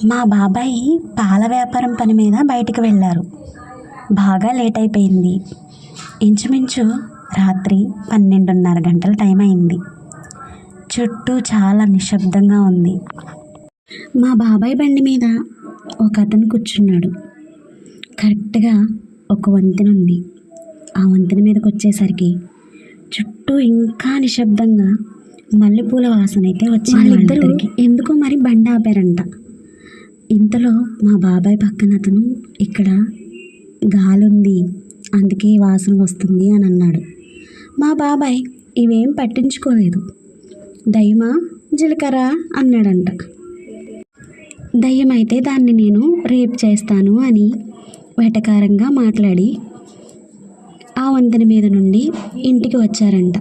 మా బాబాయ్ పాల వ్యాపారం పని మీద బయటికి వెళ్ళారు. బాగా లేట్ అయిపోయింది. ఇంచుమించు రాత్రి 12:30 గంటల టైం అయింది. చుట్టూ చాలా నిశ్శబ్దంగా ఉంది. మా బాబాయ్ బండి మీద ఒక అతను కూర్చున్నాడు. కరెక్ట్గా ఒక వంతెన ఉంది. ఆ వంతెన మీదకి వచ్చేసరికి చుట్టూ ఇంకా నిశ్శబ్దంగా మల్లెపూల వాసన అయితే వచ్చింది. వాళ్ళిద్దరూ ఎందుకో మరి బండి ఆపారంట. ఇంతలో మా బాబాయ్ పక్కన అతను, ఇక్కడ గాలుంది, అందుకే ఈ వాసన వస్తుంది అని అన్నాడు. మా బాబాయ్ ఇవేం పట్టించుకోలేదు. దయ్యమా జీలకర్ర అన్నాడంట. దయ్యమైతే దాన్ని నేను రేప్ చేస్తాను అని వెటకారంగా మాట్లాడి ఆ వంతెన మీద నుండి ఇంటికి వచ్చారంట.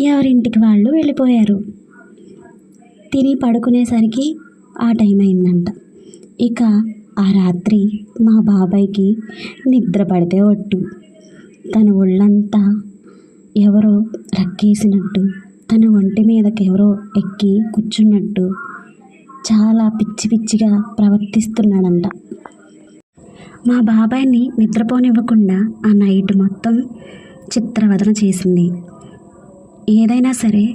ఎవరింటికి వాళ్ళు వెళ్ళిపోయారు. తిని పడుకునేసరికి ఆ టైం అయిందంట. ఇక ఆ రాత్రి మా బాబాయ్కి నిద్ర పడితే ఒట్టు. తన ఒళ్ళంతా ఎవరో రక్కేసినట్టు, తన ఒంటి మీదకి ఎవరో ఎక్కి కూర్చున్నట్టు చాలా పిచ్చి పిచ్చిగా ప్రవర్తిస్తున్నాడంట. మా బాబాయ్ని నిద్రపోనివ్వకుండా ఆ నైట్ మొత్తం చిత్రవదన చేసింది. ఏదైనా సరే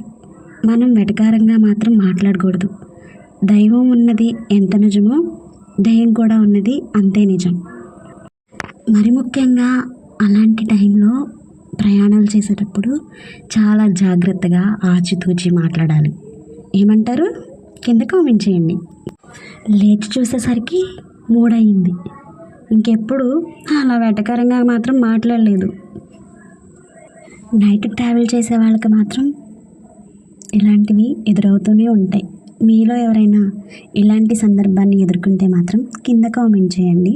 మనం వెటకారంగా మాత్రం మాట్లాడకూడదు. దైవం ఉన్నది ఎంత నిజమో దయ్యం కూడా ఉన్నది అంతే నిజం. మరి ముఖ్యంగా అలాంటి టైంలో ప్రయాణాలు చేసేటప్పుడు చాలా జాగ్రత్తగా ఆచితూచి మాట్లాడాలి. ఏమంటారు? కింద కామెంట్ చేయండి. లేచి చూసేసరికి 3 అయింది. ఇంకెప్పుడు అలా వెటకారంగా మాత్రం మాట్లాడలేదు. నైట్ ట్రావెల్ చేసే వాళ్ళకి మాత్రం ఇలాంటివి ఎదురవుతూనే ఉంటాయి. మీలో ఎవరైనా ఇలాంటి సందర్భాన్ని ఎదుర్కొంటే మాత్రం కింద కామెంట్ చేయండి.